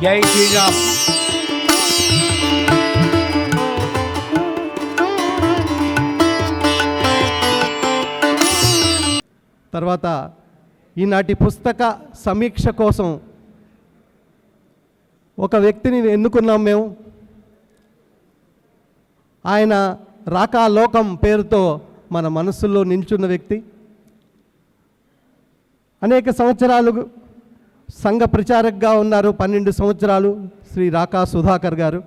జై శ్రీరామ్. తర్వాత ఈనాటి పుస్తక సమీక్ష కోసం ఒక వ్యక్తిని ఎన్నుకున్నాం మేము. ఆయన రాకా లోకం పేరుతో మన మనస్సులో నిల్చున్న వ్యక్తి. అనేక సంవత్సరాలు సంఘ ప్రచారకగా ఉన్నారు. 12 సంవత్సరాలు శ్రీ రాకా సుధాకర్ గారు.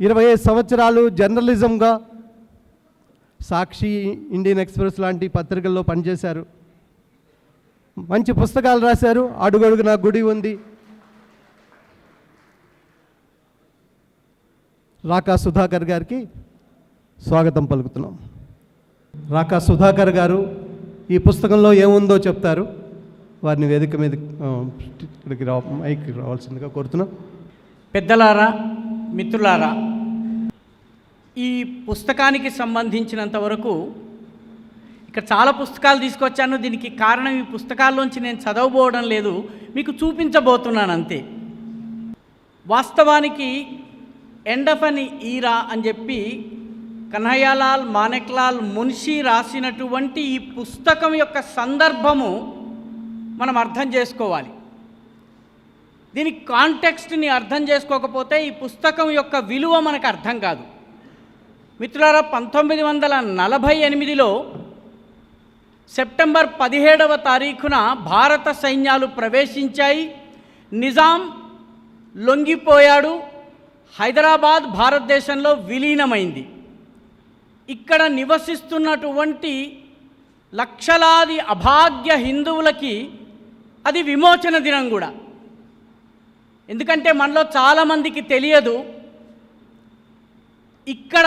25 సంవత్సరాలు జర్నలిజంగా సాక్షి, ఇండియన్ ఎక్స్ప్రెస్ లాంటి పత్రికల్లో పనిచేశారు. మంచి పుస్తకాలు రాశారు. అడుగడుగున గుడి ఉంది. రాకా సుధాకర్ గారికి స్వాగతం పలుకుతున్నాం. రాకా సుధాకర్ గారు ఈ పుస్తకంలో ఏముందో చెప్తారు. వారిని వేదిక మీద ఇక్కడికి మైక్ రావాల్సిందిగా కోరుతున్నాం. పెద్దలారా, మిత్రులారా, ఈ పుస్తకానికి సంబంధించినంత వరకు ఇక్కడ చాలా పుస్తకాలు తీసుకొచ్చాను. దీనికి కారణం ఈ పుస్తకాల్లోంచి నేను చదవబోవడం లేదు, మీకు చూపించబోతున్నాను అంతే. వాస్తవానికి ఎండ్ ఆఫ్ అన్ ఈరా అని చెప్పి కన్హయ్యాలాల్ మాణెక్లాల్ మున్షి రాసినటువంటి ఈ పుస్తకం యొక్క సందర్భము మనం అర్థం చేసుకోవాలి. దీని కాంటెక్స్ట్ని అర్థం చేసుకోకపోతే ఈ పుస్తకం యొక్క విలువ మనకు అర్థం కాదు. మిత్రులారా, 1948లో సెప్టెంబర్ 17వ తారీఖున భారత సైన్యాలు ప్రవేశించాయి. నిజాం లొంగిపోయాడు. హైదరాబాద్ భారతదేశంలో విలీనమైంది. ఇక్కడ నివసిస్తున్నటువంటి లక్షలాది అభాగ్య హిందువులకి అది విమోచన దినం కూడా. ఎందుకంటే మనలో చాలామందికి తెలియదు, ఇక్కడ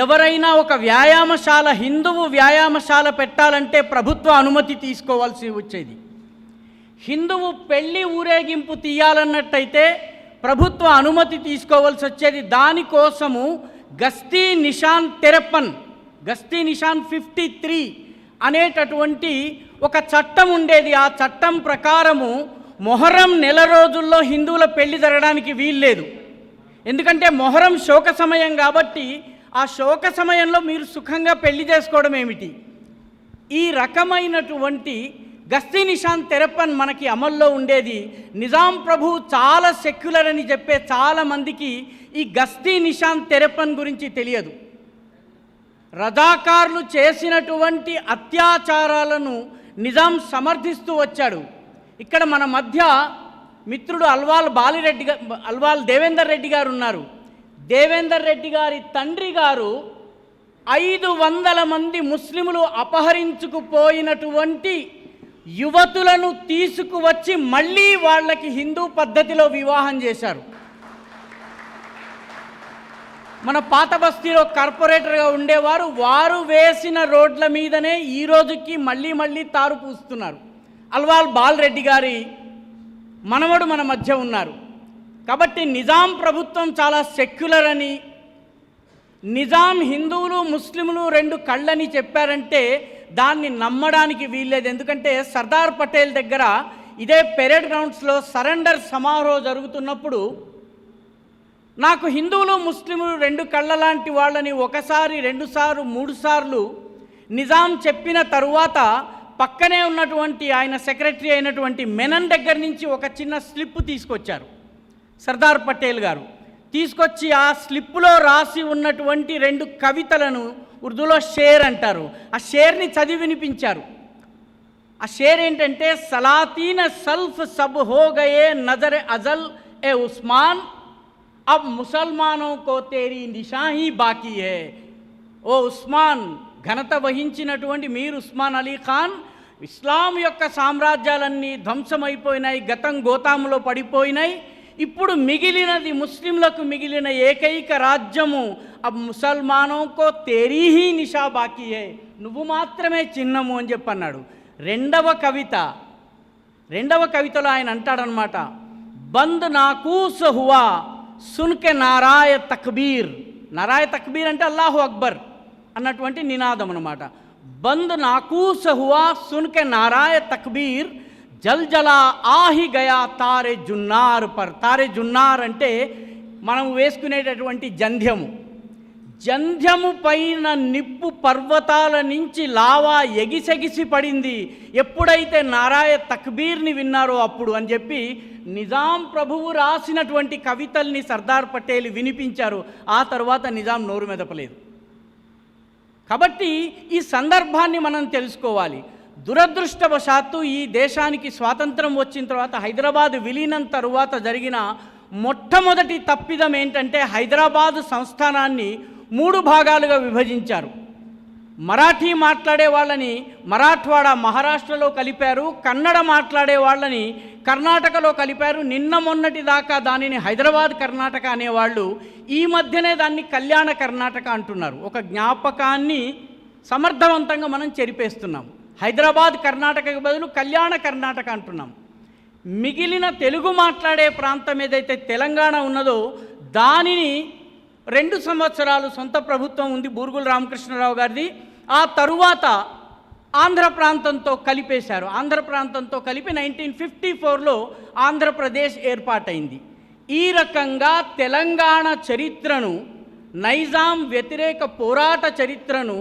ఎవరైనా ఒక వ్యాయామశాల, హిందువు వ్యాయామశాల పెట్టాలంటే ప్రభుత్వ అనుమతి తీసుకోవాల్సి వచ్చేది. హిందువు పెళ్లి ఊరేగింపు తీయాలన్నట్టయితే ప్రభుత్వ అనుమతి తీసుకోవాల్సి వచ్చేది. దానికోసము గస్తీ నిషాన్ 53, గస్తీ నిషాన్ 53 అనేటటువంటి ఒక చట్టం ఉండేది. ఆ చట్టం ప్రకారము మొహర్రం నెల రోజుల్లో హిందువుల పెళ్లి జరగడానికి వీల్లేదు. ఎందుకంటే మొహర్రం శోక సమయం కాబట్టి ఆ శోక సమయంలో మీరు సుఖంగా పెళ్లి చేసుకోవడం ఏమిటి? ఈ రకమైనటువంటి గస్తీ నిషాన్ 53 మనకి అమల్లో ఉండేది. నిజాం ప్రభు చాలా సెక్యులర్ అని చెప్పే చాలామందికి ఈ గస్తీ నిషాన్ 53 గురించి తెలియదు. రజాకార్లు చేసినటువంటి అత్యాచారాలను నిజాం సమర్థిస్తూ వచ్చాడు. ఇక్కడ మన మధ్య మిత్రుడు అల్వాల్ దేవేందర్ రెడ్డి గారు ఉన్నారు. దేవేందర్ రెడ్డి గారి తండ్రి గారు 500 మంది ముస్లిములు అపహరించుకుపోయినటువంటి యువతులను తీసుకువచ్చి మళ్ళీ వాళ్ళకి హిందూ పద్ధతిలో వివాహం చేశారు. మన పాత బస్తీలో కార్పొరేటర్గా ఉండేవారు. వారు వేసిన రోడ్ల మీదనే ఈ రోజుకి మళ్ళీ తారు పూస్తున్నారు. అల్వాల్ బాలరెడ్డి గారి మనవడు మన మధ్య ఉన్నారు. కాబట్టి నిజాం ప్రభుత్వం చాలా సెక్యులర్ అని, నిజాం హిందువులు ముస్లింలు 2 కళ్ళని చెప్పారంటే దాన్ని నమ్మడానికి వీల్లేదు. ఎందుకంటే సర్దార్ పటేల్ దగ్గర ఇదే పెరేడ్ గ్రౌండ్స్లో సరెండర్ సమారోహం జరుగుతున్నప్పుడు నాకు హిందువులు ముస్లింలు 2 కళ్ళ లాంటి వాళ్ళని 1 సారి 2 సార్లు 3 సార్లు నిజాం చెప్పిన తరువాత పక్కనే ఉన్నటువంటి ఆయన సెక్రటరీ అయినటువంటి మెనన్ దగ్గర నుంచి ఒక చిన్న స్లిప్ తీసుకొచ్చారు సర్దార్ పటేల్ గారు. తీసుకొచ్చి ఆ స్లిప్పులో రాసి ఉన్నటువంటి 2 కవితలను ఉర్దూలో షేర్ అంటారు. ఆ షేర్ని చదివి వినిపించారు. ఆ షేర్ ఏంటంటే, సలాతీన సల్ఫ్ సబ్ హో గయే నజర్ అజల్ ఏ ఉస్మాన్, अब ముసల్మానో కో తేరీ నిషాహీ బాకీ హై. ఓ ఉస్మాన్, ఘనత వహించినటువంటి మీరు ఉస్మాన్ అలీ ఖాన్, ఇస్లాం యొక్క సామ్రాజ్యాలన్నీ ధ్వంసమైపోయినాయి, గతం గోతాములో పడిపోయినాయి. ఇప్పుడు మిగిలినది ముస్లింలకు మిగిలిన ఏకైక రాజ్యము అబ్ ముసల్మానో కో తేరీ హీ నిషా బాకీ హై, నువ్వు మాత్రమే చిహ్నము అని చెప్పన్నాడు. రెండవ కవితలో ఆయన అంటాడనమాట, బంద్ నాకూస్ హువా సున్కే నారాయ తక్బీర్. నారాయ తక్బీర్ అంటే అల్లాహు అక్బర్ అన్నటువంటి నినాదం అనమాట. బంద్ నాకూస్ హువా సున్కే నారాయ తక్బీర్, జల్ జలా ఆహి గయా తారే జున్నార్ పర్. తారే జున్నార్ అంటే మనం వేసుకునేటటువంటి జంధ్యము. జంధ్యము పైన నిప్పు పర్వతాల నుంచి లావా ఎగిసెగిసి పడింది ఎప్పుడైతే నారాయ తక్బీర్ని విన్నారో అప్పుడు అని చెప్పి నిజాం ప్రభువు రాసినటువంటి కవితల్ని సర్దార్ పటేల్ వినిపించారు. ఆ తర్వాత నిజాం నోరు మెదపలేదు. కాబట్టి ఈ సందర్భాన్ని మనం తెలుసుకోవాలి. దురదృష్టవశాత్తు ఈ దేశానికి స్వాతంత్రం వచ్చిన తర్వాత హైదరాబాద్ విలీనం తరువాత జరిగిన మొట్టమొదటి తప్పిదం ఏంటంటే హైదరాబాదు సంస్థానాన్ని 3 భాగాలుగా విభజించారు. మరాఠీ మాట్లాడే వాళ్ళని మరాఠ్వాడా మహారాష్ట్రలో కలిపారు, కన్నడ మాట్లాడే వాళ్ళని కర్ణాటకలో కలిపారు. నిన్న మొన్నటి దాకా దానిని హైదరాబాద్ కర్ణాటక అనేవాళ్ళు, ఈ మధ్యనే దాన్ని కళ్యాణ కర్ణాటక అంటున్నారు. ఒక జ్ఞాపకాన్ని సమర్థవంతంగా మనం చెరిపేస్తున్నాం. హైదరాబాద్ కర్ణాటకకు బదులు కళ్యాణ కర్ణాటక అంటున్నాం. మిగిలిన తెలుగు మాట్లాడే ప్రాంతం ఏదైతే తెలంగాణ ఉన్నదో దానిని 2 సంవత్సరాలు సొంత ప్రభుత్వం ఉంది బూరుగుల రామకృష్ణరావు గారిది. ఆ తరువాత ఆంధ్ర ప్రాంతంతో కలిపేశారు. ఆంధ్ర ప్రాంతంతో కలిపి 1954లో ఆంధ్రప్రదేశ్ ఏర్పాటైంది. ఈ రకంగా తెలంగాణ చరిత్రను, నైజాం వ్యతిరేక పోరాట చరిత్రను,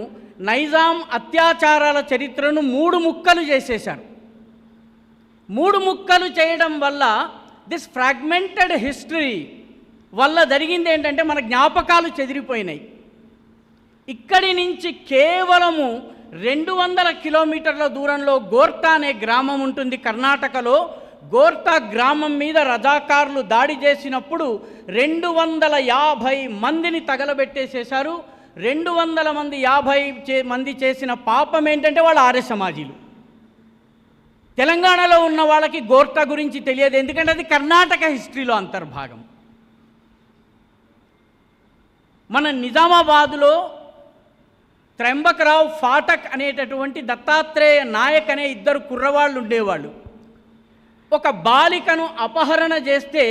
నైజాం అత్యాచారాల చరిత్రను 3 ముక్కలు చేసేశారు. 3 ముక్కలు చేయడం వల్ల దిస్ ఫ్రాగ్మెంటెడ్ హిస్టరీ వల్ల జరిగింది ఏంటంటే మన జ్ఞాపకాలు చెదిరిపోయినాయి. ఇక్కడి నుంచి కేవలము 200 కిలోమీటర్ల దూరంలో గోర్టా అనే గ్రామం ఉంటుంది కర్ణాటకలో. గోర్టా గ్రామం మీద రజాకార్లు దాడి చేసినప్పుడు 250 మందిని తగలబెట్టేసేశారు. 250 మంది చేసిన పాపం ఏంటంటే వాళ్ళు ఆర్య సమాజీలు. తెలంగాణలో ఉన్న వాళ్ళకి గోర్టా గురించి తెలియదు, ఎందుకంటే అది కర్ణాటక హిస్టరీలో అంతర్భాగం. మన నిజామాబాదులో త్ర్యంబకరావు ఫాటక్ అనేటటువంటి దత్తాత్రేయ నాయక్ అనే 2 కుర్రవాళ్ళు ఉండేవాళ్ళు. ఒక బాలికను అపహరణ చేస్తే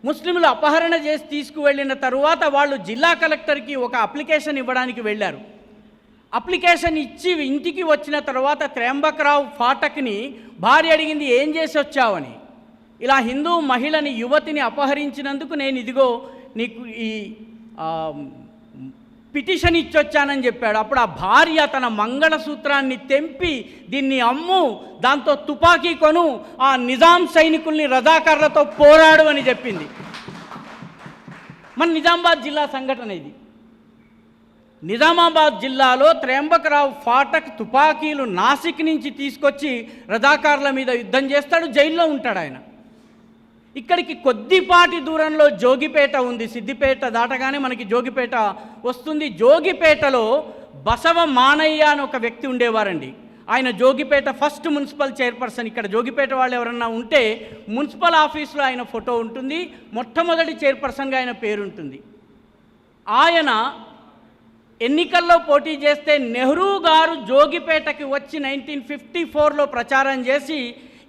ముస్లింలు అపహరణ చేసి తీసుకువెళ్ళిన తరువాత వాళ్ళు జిల్లా కలెక్టర్కి ఒక అప్లికేషన్ ఇవ్వడానికి వెళ్ళారు. అప్లికేషన్ ఇచ్చి ఇంటికి వచ్చిన తర్వాత త్ర్యంబకరావు ఫాటక్ని భార్య అడిగింది, ఏం చేసి వచ్చావని. ఇలా హిందూ మహిళని యువతిని అపహరించినందుకు నేను ఇదిగో నీకు ఈ పిటిషన్ ఇచ్చొచ్చానని చెప్పాడు. అప్పుడు ఆ భార్య తన మంగళసూత్రాన్ని తెంపి దీన్ని అమ్ము, దాంతో తుపాకీ కొను, ఆ నిజాం సైనికుల్ని రజాకార్లతో పోరాడు అని చెప్పింది. మన నిజామాబాద్ జిల్లా సంఘటన ఇది. నిజామాబాద్ జిల్లాలో త్ర్యంబకరావు ఫాటక్ తుపాకీలు నాసిక్ నుంచి తీసుకొచ్చి రజాకార్ల మీద యుద్ధం చేస్తాడు, జైల్లో ఉంటాడు ఆయన. ఇక్కడికి కొద్దిపాటి దూరంలో జోగిపేట ఉంది. సిద్దిపేట దాటగానే మనకి జోగిపేట వస్తుంది. జోగిపేటలో బసవ మానయ్య అని ఒక వ్యక్తి ఉండేవారండి. ఆయన జోగిపేట ఫస్ట్ మున్సిపల్ చైర్పర్సన్. ఇక్కడ జోగిపేట వాళ్ళు ఎవరన్నా ఉంటే మున్సిపల్ ఆఫీస్లో ఆయన ఫోటో ఉంటుంది, మొట్టమొదటి చైర్పర్సన్గా ఆయన పేరుంటుంది. ఆయన ఎన్నికల్లో పోటీ చేస్తే నెహ్రూ గారు జోగిపేటకి వచ్చి 1954లో ప్రచారం చేసి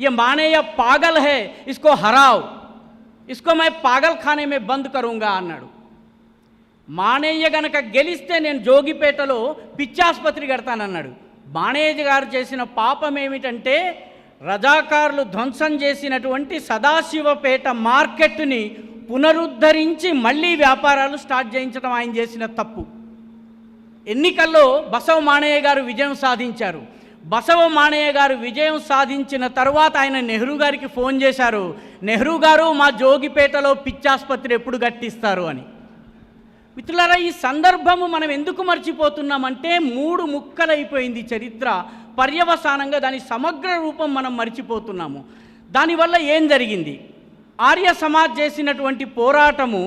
ये मानయ్య पागल है इसको हराओ, इसको मैं पागल खाने में बंद करूँगा అన్నాడు. మానయ్య గనక గెలిస్తే నేను జోగిపేటలో పిచ్చాసుపత్రి కడతానన్నాడు. మానయ్య గారు చేసిన పాపం ఏమిటంటే రజాకారులు ధ్వంసం చేసినటువంటి సదాశివపేట మార్కెట్ని పునరుద్ధరించి మళ్ళీ వ్యాపారాలు స్టార్ట్ చేయించడం ఆయన చేసిన తప్పు. ఎన్నికల్లో బసవ మానయ్య గారు విజయం సాధించారు. బసవ మానయ్య గారు విజయం సాధించిన తర్వాత ఆయన నెహ్రూ గారికి ఫోన్ చేశారు, నెహ్రూ గారు మా జోగిపేటలో పిచ్చాసుపత్రి ఎప్పుడు కట్టిస్తారు అని. మిత్రులారా, ఈ సందర్భము మనం ఎందుకు మర్చిపోతున్నామంటే 3 ముక్కలైపోయింది చరిత్ర. పర్యవసానంగా దాని సమగ్ర రూపం మనం మర్చిపోతున్నాము. దానివల్ల ఏం జరిగింది? ఆర్య సమాజ్ చేసినటువంటి పోరాటము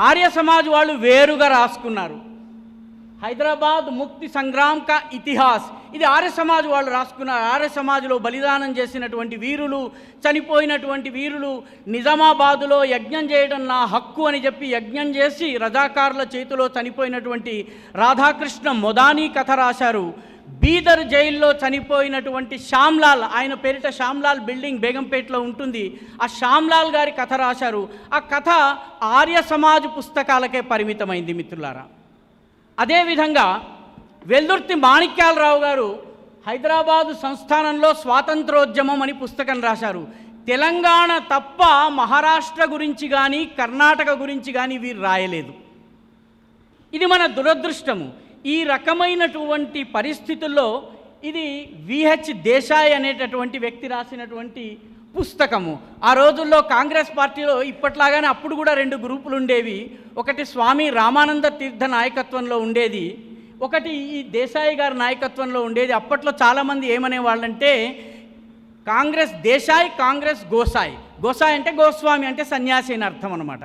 ఆర్య సమాజ్ వాళ్ళు వేరుగా రాసుకున్నారు. హైదరాబాద్ ముక్తి సంగ్రామ్ కా ఇతిహాస్, ఇది ఆర్య సమాజ్ వాళ్ళు రాసుకున్నారు. ఆర్య సమాజ్లో బలిదానం చేసినటువంటి వీరులు, చనిపోయినటువంటి వీరులు, నిజామాబాదులో యజ్ఞం చేయడం నా హక్కు అని చెప్పి యజ్ఞం చేసి రజాకారుల చేతిలో చనిపోయినటువంటి రాధాకృష్ణ మొదానీ కథ రాశారు. బీదర్ జైల్లో చనిపోయినటువంటి శ్యామ్లాల్, ఆయన పేరిట శ్యామ్లాల్ బిల్డింగ్ బేగంపేటలో ఉంటుంది, ఆ శ్యామ్లాల్ గారి కథ రాశారు. ఆ కథ ఆర్య సమాజ్ పుస్తకాలకే పరిమితమైంది మిత్రులారా. అదేవిధంగా వెల్దుర్తి మాణిక్యాలరావు గారు హైదరాబాదు సంస్థానంలో స్వాతంత్రోద్యమం అని పుస్తకం రాశారు. తెలంగాణ తప్ప మహారాష్ట్ర గురించి కానీ కర్ణాటక గురించి కానీ వీరు రాయలేదు. ఇది మన దురదృష్టము. ఈ రకమైనటువంటి పరిస్థితుల్లో ఇది విహెచ్ దేశాయ్ అనేటటువంటి వ్యక్తి రాసినటువంటి పుస్తకము. ఆ రోజుల్లో కాంగ్రెస్ పార్టీలో ఇప్పట్లాగానే అప్పుడు కూడా 2 గ్రూపులు ఉండేవి. ఒకటి స్వామి రామానంద తీర్థ నాయకత్వంలో ఉండేది, ఒకటి ఈ దేశాయ్ గారి నాయకత్వంలో ఉండేది. అప్పట్లో చాలామంది ఏమనేవాళ్ళంటే కాంగ్రెస్ దేశాయ్, కాంగ్రెస్ గోసాయ్. గోసాయ్ అంటే గోస్వామి అంటే సన్యాసి అని అర్థం అన్నమాట.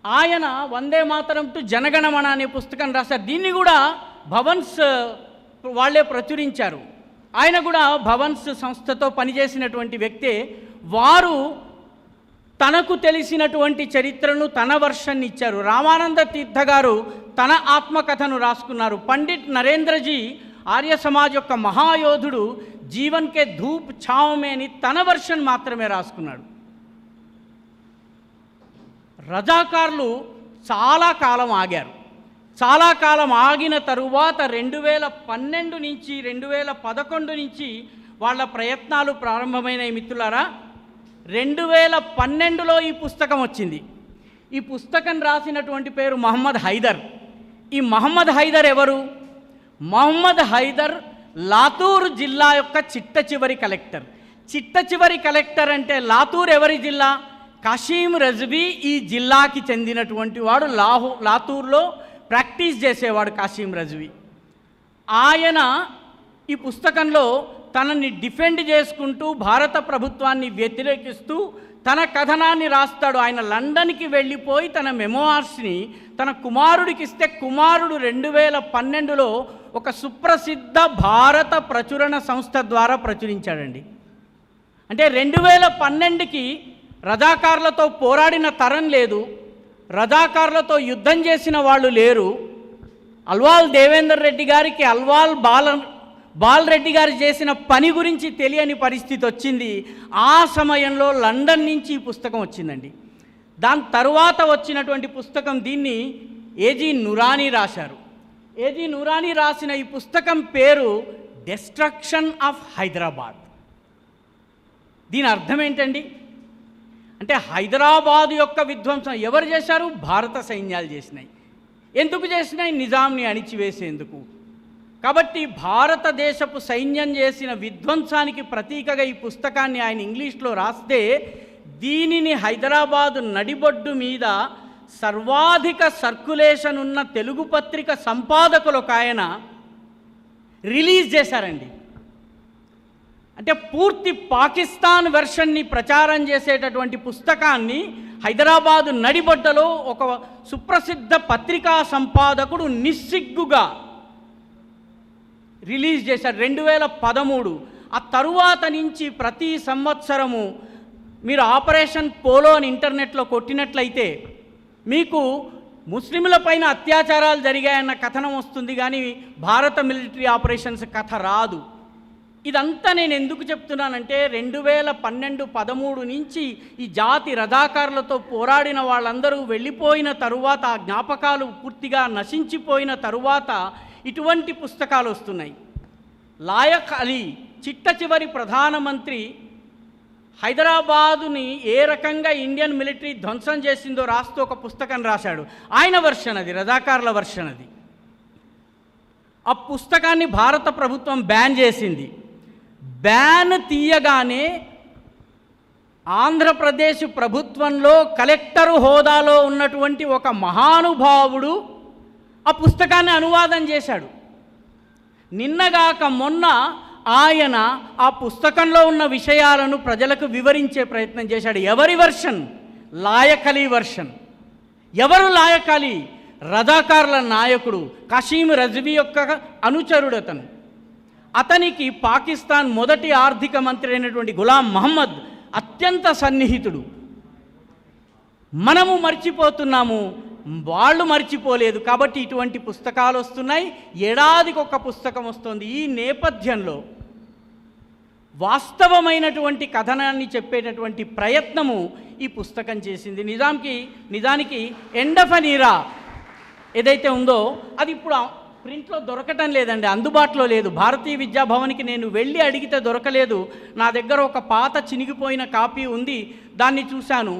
ఆయన వందే మాతరం టు జనగణమన అనే పుస్తకం రాశారు. దీన్ని కూడా భవన్స్ వాళ్ళే ప్రచురించారు. ఆయన కూడా భవన్స్ సంస్థతో పనిచేసినటువంటి వ్యక్తే. వారు తనకు తెలిసినటువంటి చరిత్రను తన వర్షన్ని ఇచ్చారు. రామానంద తీర్థ గారు తన ఆత్మకథను రాసుకున్నారు. పండిట్ నరేంద్రజీ ఆర్య సమాజ్ యొక్క మహాయోధుడు జీవన్ కే ధూప్ ఛావ్ అని తన వర్షన్ మాత్రమే రాసుకున్నాడు. రజాకార్లు చాలా కాలం ఆగారు. చాలా కాలం ఆగిన తరువాత 2012 నుంచి 2011 నుంచి వాళ్ళ ప్రయత్నాలు ప్రారంభమైనాయి. మిత్రులారా, 2012లో ఈ పుస్తకం వచ్చింది. ఈ పుస్తకం రాసినటువంటి పేరు మహమ్మద్ హైదర్. ఈ మహమ్మద్ హైదర్ ఎవరు? మహమ్మద్ హైదర్ లాతూర్ జిల్లా యొక్క చిట్ట చివరి కలెక్టర్. చిట్ట చివరి కలెక్టర్ అంటే లాతూర్ ఎవరి జిల్లా? కాశీం రజ్వీ ఈ జిల్లాకి చెందినటువంటి వాడు. లాతూర్లో ప్రాక్టీస్ చేసేవాడు కాశీం రజ్వీ. ఆయన ఈ పుస్తకంలో తనని డిఫెండ్ చేసుకుంటూ భారత ప్రభుత్వాన్ని వ్యతిరేకిస్తూ తన కథనాన్ని రాస్తాడు. ఆయన లండన్కి వెళ్ళిపోయి తన మెమోఆర్స్ని తన కుమారుడికి ఇస్తే కుమారుడు 2012లో ఒక సుప్రసిద్ధ భారత ప్రచురణ సంస్థ ద్వారా ప్రచురించాడండి. అంటే 2012కి రజాకార్లతో పోరాడిన తరం లేదు, రజాకార్లతో యుద్ధం చేసిన వాళ్ళు లేరు. అల్వాల్ దేవేందర్ రెడ్డి గారికి అల్వాల్ బాలరెడ్డి గారు చేసిన పని గురించి తెలియని పరిస్థితి వచ్చింది. ఆ సమయంలో లండన్ నుంచి ఈ పుస్తకం వచ్చిందండి. దాని తరువాత వచ్చినటువంటి పుస్తకం దీన్ని ఏజీ నురానీ రాశారు. ఏజీ నురానీ రాసిన ఈ పుస్తకం పేరు డెస్ట్రక్షన్ ఆఫ్ హైదరాబాద్. దీని అర్థం ఏంటండి అంటే హైదరాబాద్ యొక్క విధ్వంసం ఎవరు చేశారు? భారత సైన్యాలు చేసినాయి. ఎందుకు చేసినాయి? నిజాంని అణిచివేసేందుకు. కాబట్టి భారతదేశపు సైన్యం చేసిన విధ్వంసానికి ప్రతీకగా ఈ పుస్తకాన్ని ఆయన ఇంగ్లీష్లో రాస్తే దీనిని హైదరాబాదు నడిబొడ్డు మీద సర్వాధిక సర్క్యులేషన్ ఉన్న తెలుగు పత్రిక సంపాదకులు ఒక ఆయన రిలీజ్ చేశారండి. అంటే పూర్తి పాకిస్తాన్ వెర్షన్ని ప్రచారం చేసేటటువంటి పుస్తకాన్ని హైదరాబాదు నడిబొడ్డలో ఒక సుప్రసిద్ధ పత్రికా సంపాదకుడు నిస్సిగ్గుగా రిలీజ్ చేశారు 2013. ఆ తరువాత నుంచి ప్రతి సంవత్సరము మీరు ఆపరేషన్ పోలో అని ఇంటర్నెట్లో కొట్టినట్లయితే మీకు ముస్లింల పైన అత్యాచారాలు జరిగాయన్న కథనం వస్తుంది, కానీ భారత మిలిటరీ ఆపరేషన్స్ కథ రాదు. ఇదంతా నేను ఎందుకు చెప్తున్నానంటే 2012-13 నుంచి ఈ జాతి రజాకారులతో పోరాడిన వాళ్ళందరూ వెళ్ళిపోయిన తరువాత, ఆ జ్ఞాపకాలు పూర్తిగా నశించిపోయిన తరువాత ఇటువంటి పుస్తకాలు వస్తున్నాయి. లాయక్ అలీ చిట్ట చివరి ప్రధానమంత్రి హైదరాబాదుని ఏ రకంగా ఇండియన్ మిలిటరీ ధ్వంసం చేసిందో రాస్తూ ఒక పుస్తకం రాశాడు. ఆయన వర్షన్ అది, రజాకార్ల వర్షన్ అది. ఆ పుస్తకాన్ని భారత ప్రభుత్వం బ్యాన్ చేసింది. బ్యాన్ తీయగానే ఆంధ్రప్రదేశ్ ప్రభుత్వంలో కలెక్టరు హోదాలో ఉన్నటువంటి ఒక మహానుభావుడు ఆ పుస్తకాన్ని అనువాదం చేశాడు. నిన్నగాక మొన్న ఆయన ఆ పుస్తకంలో ఉన్న విషయాలను ప్రజలకు వివరించే ప్రయత్నం చేశాడు. ఎవరి వర్షన్? లాయక్ అలీ వర్షన్. ఎవరు లాయక్ అలీ? రజాకార్ల నాయకుడు కాశీం రజ్వీ యొక్క అనుచరుడు అతను. అతనికి పాకిస్తాన్ మొదటి ఆర్థిక మంత్రి అయినటువంటి గులాం మహమ్మద్ అత్యంత సన్నిహితుడు. మనము మర్చిపోతున్నాము, వాళ్ళు మర్చిపోలేదు. కాబట్టి ఇటువంటి పుస్తకాలు వస్తున్నాయి, ఏడాదికి ఒక పుస్తకం వస్తుంది. ఈ నేపథ్యంలో వాస్తవమైనటువంటి కథనాన్ని చెప్పేటటువంటి ప్రయత్నము ఈ పుస్తకం చేసింది. నిజానికి ఎండ్ ఆఫ్ అన్ ఈరా ఏదైతే ఉందో అది ఇప్పుడు ప్రింట్లో దొరకటం లేదండి, అందుబాటులో లేదు. భారతీయ విద్యాభవన్కి నేను వెళ్ళి అడిగితే దొరకలేదు. నా దగ్గర ఒక పాత చినిగిపోయిన కాపీ ఉంది, దాన్ని చూశాను.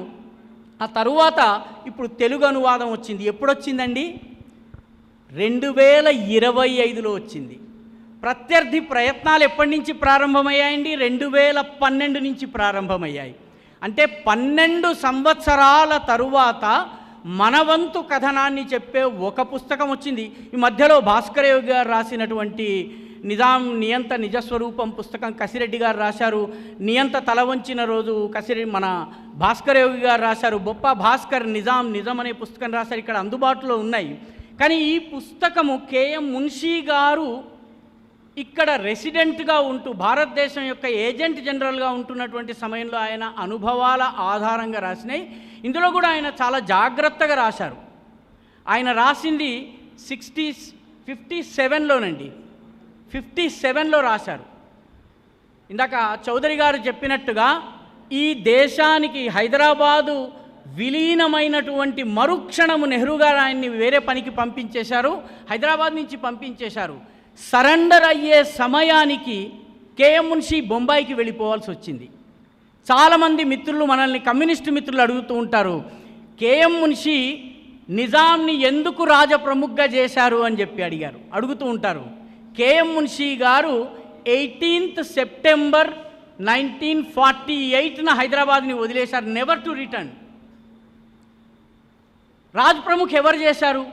ఆ తరువాత ఇప్పుడు తెలుగు అనువాదం వచ్చింది. ఎప్పుడొచ్చిందండి? 2025లో వచ్చింది. ప్రత్యర్థి ప్రయత్నాలు ఎప్పటి నుంచి ప్రారంభమయ్యాయండి? 2012 నుంచి ప్రారంభమయ్యాయి. అంటే 12 సంవత్సరాల తరువాత మన వంతు కథనాన్ని చెప్పే ఒక పుస్తకం వచ్చింది. ఈ మధ్యలో భాస్కర్ యోగి గారు రాసినటువంటి నిజాం నియంత నిజస్వరూపం పుస్తకం కసిరెడ్డి గారు రాశారు. నియంత తల వంచిన రోజు మన భాస్కర్ యోగి గారు రాశారు. బొప్ప భాస్కర్ నిజం అనే పుస్తకం రాశారు. ఇక్కడ అందుబాటులో ఉన్నాయి. కానీ ఈ పుస్తకము కేఎం మున్షీ గారు ఇక్కడ రెసిడెంట్గా ఉంటూ భారతదేశం యొక్క ఏజెంట్ జనరల్గా ఉంటున్నటువంటి సమయంలో ఆయన అనుభవాల ఆధారంగా రాసినాయి. ఇందులో కూడా ఆయన చాలా జాగ్రత్తగా రాశారు. ఆయన రాసింది 57లోనండి, 57లో రాశారు. ఇందాక చౌదరి గారు చెప్పినట్టుగా ఈ దేశానికి హైదరాబాదు విలీనమైనటువంటి మరుక్షణము నెహ్రూ గారు ఆయన్ని వేరే పనికి పంపించేశారు, హైదరాబాద్ నుంచి పంపించేశారు. సరెండర్ అయ్యే సమయానికి కేఎం మున్షీ బొంబాయికి వెళ్ళిపోవాల్సి వచ్చింది. చాలామంది మిత్రులు మనల్ని కమ్యూనిస్టు మిత్రులు అడుగుతూ ఉంటారు, కేఎం మున్షీ నిజాంని ఎందుకు రాజప్రముఖగా చేశారు అని చెప్పి అడుగుతూ ఉంటారు. కేఎం మున్షీ గారు 18th సెప్టెంబర్ 1948న హైదరాబాద్ని వదిలేశారు, never to return. Raj Pramukh ఎవరు చేశారు?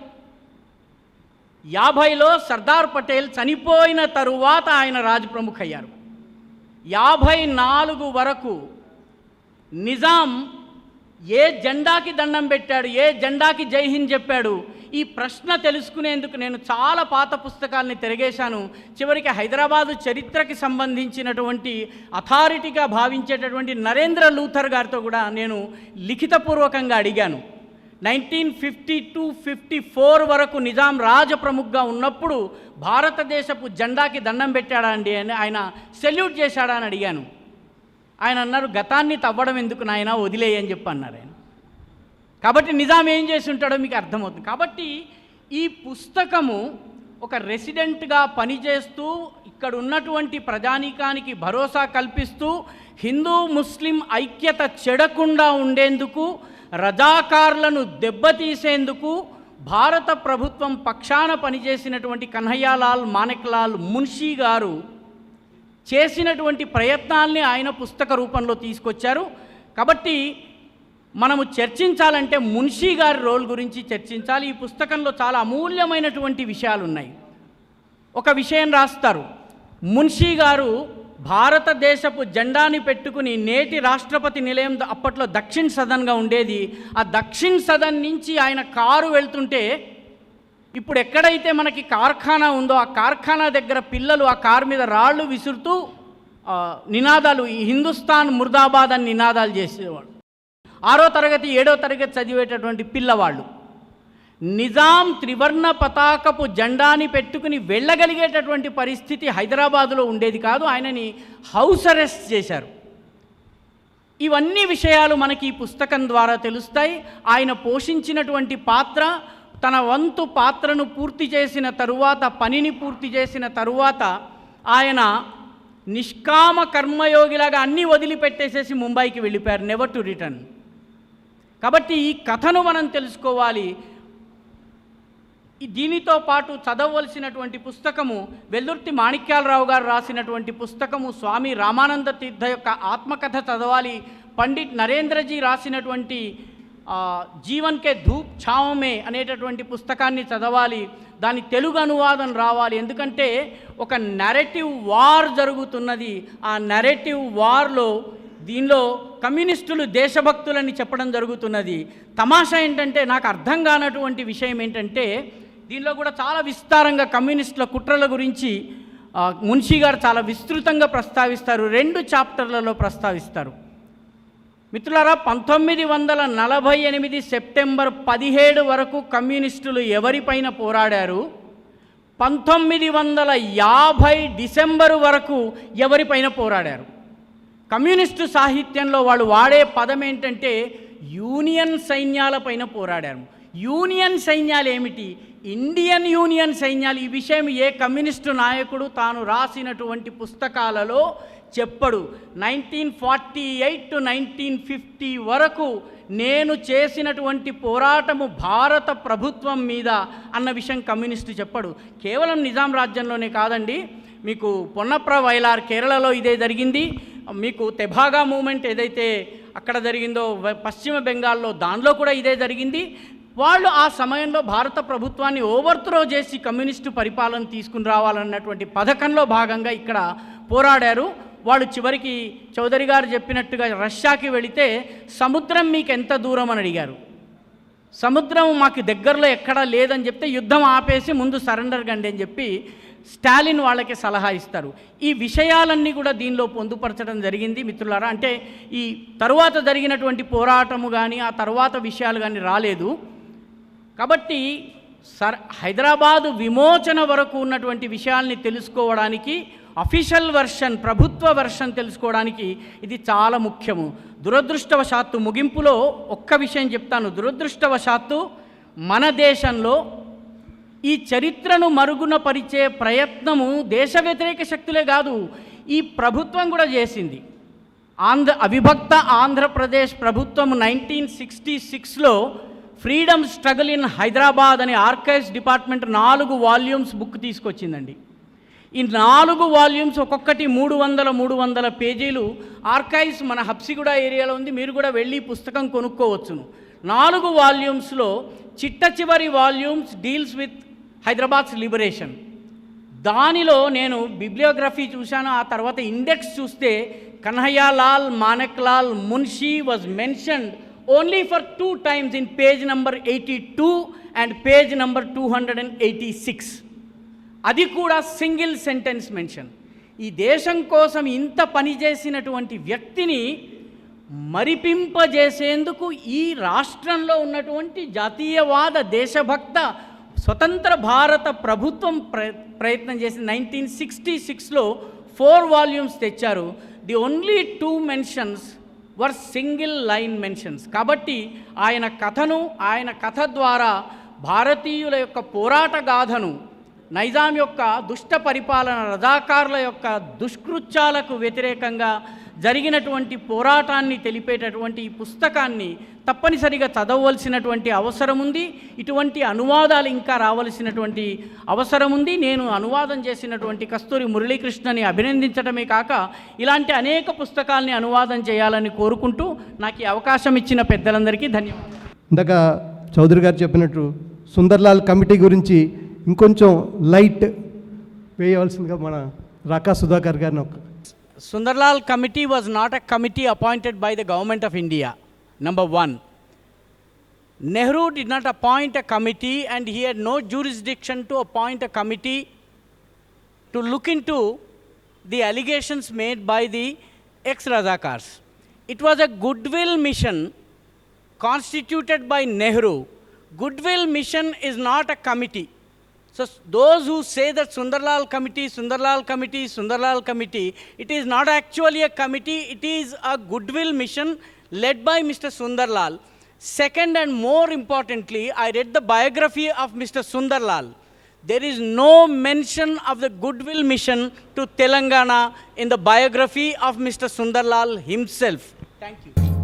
50లో సర్దార్ పటేల్ చనిపోయిన తరువాత ఆయన రాజ్ ప్రముఖ్ అయ్యారు. 54 వరకు నిజాం ఏ జెండాకి దండం పెట్టాడు, ఏ జెండాకి జై హింద్ చెప్పాడు? ఈ ప్రశ్న తెలుసుకునేందుకు నేను చాలా పాత పుస్తకాలని తిరగేశాను. చివరికి హైదరాబాదు చరిత్రకి సంబంధించినటువంటి అథారిటీగా భావించేటటువంటి నరేంద్ర లూథర్ గారితో కూడా నేను లిఖితపూర్వకంగా అడిగాను. 1952-54 వరకు నిజాం రాజప్రముఖగా ఉన్నప్పుడు భారతదేశపు జెండాకి దండం పెట్టాడా అండి అని, ఆయన సెల్యూట్ చేశాడా అని అడిగాను. ఆయన అన్నారు, గతాన్ని తవ్వడం ఎందుకు నాయన, వదిలేయని చెప్పి అన్నారు ఆయన. కాబట్టి నిజాం ఏం చేసి ఉంటాడో మీకు అర్థమవుతుంది. కాబట్టి ఈ పుస్తకము ఒక రెసిడెంట్గా పనిచేస్తూ ఇక్కడ ఉన్నటువంటి ప్రజానీకానికి భరోసా కల్పిస్తూ హిందూ ముస్లిం ఐక్యత చెడకుండా ఉండేందుకు, రజాకార్లను దెబ్బతీసేందుకు భారత ప్రభుత్వం పక్షాన పనిచేసినటువంటి కన్హయ్యాలాల్ మాణిక్లాల్ మున్షీ గారు చేసినటువంటి ప్రయత్నాల్ని ఆయన పుస్తక రూపంలో తీసుకొచ్చారు. కాబట్టి మనము చర్చించాలంటే మున్షీ గారి రోల్ గురించి చర్చించాలి. ఈ పుస్తకంలో చాలా అమూల్యమైనటువంటి విషయాలు ఉన్నాయి. ఒక విషయం రాస్తారు, మున్షీ గారు భారతదేశపు జెండాని పెట్టుకుని నేటి రాష్ట్రపతి నిలయం అప్పట్లో దక్షిణ్ సదన్గా ఉండేది, ఆ దక్షిణ్ సదన్ నుంచి ఆయన కారు వెళ్తుంటే ఇప్పుడు ఎక్కడైతే మనకి కార్ఖానా ఉందో ఆ కార్ఖానా దగ్గర పిల్లలు ఆ కారు మీద రాళ్ళు విసురుతూ నినాదాలు, హిందుస్థాన్ ముర్దాబాద్ అని నినాదాలు చేసేవాడు. 6వ తరగతి 7వ తరగతి చదివేటటువంటి పిల్లవాళ్ళు నిజాం త్రివర్ణ పతాకపు జెండాని పెట్టుకుని వెళ్ళగలిగేటటువంటి పరిస్థితి హైదరాబాదులో ఉండేది కాదు. ఆయనని హౌస్ అరెస్ట్ చేశారు. ఇవన్నీ విషయాలు మనకి ఈ పుస్తకం ద్వారా తెలుస్తాయి. ఆయన పోషించినటువంటి పాత్ర, తన వంతు పాత్రను పూర్తి చేసిన తరువాత, పనిని పూర్తి చేసిన తరువాత ఆయన నిష్కామ కర్మయోగిలాగా అన్నీ వదిలిపెట్టేసేసి ముంబైకి వెళ్ళిపోయారు, నెవర్ టు రిటర్న్. కాబట్టి ఈ కథను మనం తెలుసుకోవాలి. దీనితో పాటు చదవవలసినటువంటి పుస్తకము వెల్దుర్తి మాణిక్యాలరావు గారు రాసినటువంటి పుస్తకము స్వామి రామానంద తీర్థ యొక్క ఆత్మకథ చదవాలి. పండిట్ నరేంద్రజీ రాసినటువంటి జీవన్ కే ధూప్ ఛావమే అనేటటువంటి పుస్తకాన్ని చదవాలి. దాని తెలుగు అనువాదం రావాలి. ఎందుకంటే ఒక నరేటివ్ వార్ జరుగుతున్నది. ఆ నరేటివ్ వార్లో దీనిలో కమ్యూనిస్టులు దేశభక్తులని చెప్పడం జరుగుతున్నది. తమాషా ఏంటంటే, నాకు అర్థం కానటువంటి విషయం ఏంటంటే, దీనిలో కూడా చాలా విస్తారంగా కమ్యూనిస్టుల కుట్రల గురించి మున్షీ గారు చాలా విస్తృతంగా ప్రస్తావిస్తారు. 2 చాప్టర్లలో ప్రస్తావిస్తారు. మిత్రులారా, 1948 సెప్టెంబర్ 17 వరకు కమ్యూనిస్టులు ఎవరిపైన పోరాడారు, 1950 డిసెంబరు వరకు ఎవరిపైన పోరాడారు. కమ్యూనిస్టు సాహిత్యంలో వాళ్ళు వాడే పదం ఏంటంటే యూనియన్ సైన్యాలపైన పోరాడారు. యూనియన్ సైన్యాలు ఏమిటి, ఇండియన్ యూనియన్ సైన్యాలు, ఈ విషయం ఏ కమ్యూనిస్టు నాయకుడు తాను రాసినటువంటి పుస్తకాలలో చెప్పడు. 1948 to 1950 వరకు నేను చేసినటువంటి పోరాటము భారత ప్రభుత్వం మీద అన్న విషయం కమ్యూనిస్టు చెప్పడు. కేవలం నిజాం రాజ్యంలోనే కాదండి, మీకు పొన్నప్ర వైలార్ కేరళలో ఇదే జరిగింది, మీకు తెభాగా మూమెంట్ ఏదైతే అక్కడ జరిగిందో పశ్చిమ బెంగాల్లో దానిలో కూడా ఇదే జరిగింది. వాళ్ళు ఆ సమయంలో భారత ప్రభుత్వాన్ని ఓవర్త్రో చేసి కమ్యూనిస్టు పరిపాలన తీసుకుని రావాలన్నటువంటి పథకంలో భాగంగా ఇక్కడ పోరాడారు. వాళ్ళు చివరికి చౌదరి గారు చెప్పినట్టుగా రష్యాకి వెళితే సముద్రం మీకు ఎంత దూరం అని అడిగారు. సముద్రం మాకు దగ్గరలో ఎక్కడా లేదని చెప్తే యుద్ధం ఆపేసి ముందు సరెండర్ కండి అని చెప్పి స్టాలిన్ వాళ్ళకి సలహా ఇస్తారు. ఈ విషయాలన్నీ కూడా దీనిలో పొందుపరచడం జరిగింది మిత్రులారా. అంటే ఈ తరువాత జరిగినటువంటి పోరాటము కానీ ఆ తర్వాత విషయాలు కానీ రాలేదు. కాబట్టి హైదరాబాదు విమోచన వరకు ఉన్నటువంటి విషయాల్ని తెలుసుకోవడానికి, అఫీషియల్ వెర్షన్, ప్రభుత్వ వెర్షన్ తెలుసుకోవడానికి ఇది చాలా ముఖ్యము. దురదృష్టవశాత్తు ముగింపులో ఒక్క విషయం చెప్తాను. దురదృష్టవశాత్తు మన దేశంలో ఈ చరిత్రను మరుగున పరిచే ప్రయత్నము దేశ వ్యతిరేక శక్తులే కాదు, ఈ ప్రభుత్వం కూడా చేసింది. అవిభక్త ఆంధ్రప్రదేశ్ ప్రభుత్వం 1966లో ఫ్రీడమ్ స్ట్రగుల్ ఇన్ హైదరాబాద్ అనే ఆర్కైవ్స్ డిపార్ట్మెంట్ 4 వాల్యూమ్స్ బుక్ తీసుకొచ్చిందండి. ఈ 4 వాల్యూమ్స్ ఒక్కొక్కటి 300 పేజీలు. ఆర్కైవ్స్ మన హబ్సిగూడ ఏరియాలో ఉంది, మీరు కూడా వెళ్ళి పుస్తకం కొనుక్కోవచ్చును. 4 వాల్యూమ్స్లో చిట్ట చివరి volumes deals with Hyderabad's liberation. దానిలో నేను బిబ్లియోగ్రఫీ చూశాను, ఆ తర్వాత ఇండెక్స్ చూస్తే Kanhaiyalal Maneklal Munshi was mentioned only for 2 times in page number 82 and page number 286. అది కూడా సింగిల్ సెంటెన్స్ మెన్షన్. ఈ దేశం కోసం ఇంత పనిచేసినటువంటి వ్యక్తిని మరిపింపజేసేందుకు ఈ రాష్ట్రంలో ఉన్నటువంటి జాతీయవాద దేశభక్త స్వతంత్ర భారత ప్రభుత్వం ప్రయత్నం చేసి 1966లో 4 వాల్యూమ్స్ తెచ్చారు. The only 2 mentions were single line mentions. కాబట్టి ఆయన కథను, ఆయన కథ ద్వారా భారతీయుల యొక్క పోరాట గాథను, నైజాం యొక్క దుష్ట పరిపాలన, రజాకారుల యొక్క దుష్కృత్యాలకు వ్యతిరేకంగా జరిగినటువంటి పోరాటాన్ని తెలిపేటటువంటి ఈ పుస్తకాన్ని తప్పనిసరిగా చదవవలసినటువంటి అవసరం ఉంది. ఇటువంటి అనువాదాలు ఇంకా రావలసినటువంటి అవసరం ఉంది. నేను అనువాదం చేసినటువంటి కస్తూరి మురళీకృష్ణని అభినందించడమే కాక ఇలాంటి అనేక పుస్తకాల్ని అనువాదం చేయాలని కోరుకుంటూ నాకు ఈ అవకాశం ఇచ్చిన పెద్దలందరికీ ధన్యవాదాలు. ఇందాక చౌదరి గారు చెప్పినట్టు సుందర్లాల్ కమిటీ గురించి ఇంకొంచెం లైట్ వేయవలసిందిగా మన రాకా సుధాకర్ గారిని ఒక. Sundarlal committee was not a committee appointed by the government of India. Number one, Nehru did not appoint a committee, and he had no jurisdiction to appoint a committee to look into the allegations made by the ex-Razakars. It was a goodwill mission constituted by Nehru. Goodwill mission is not a committee. So those who say that Sundarlal committee, it is not actually a committee, it is a goodwill mission led by Mr. Sundarlal. Second and more importantly, I read the biography of Mr. Sundarlal. There is no mention of the goodwill mission to Telangana in the biography of Mr. Sundarlal himself. Thank you.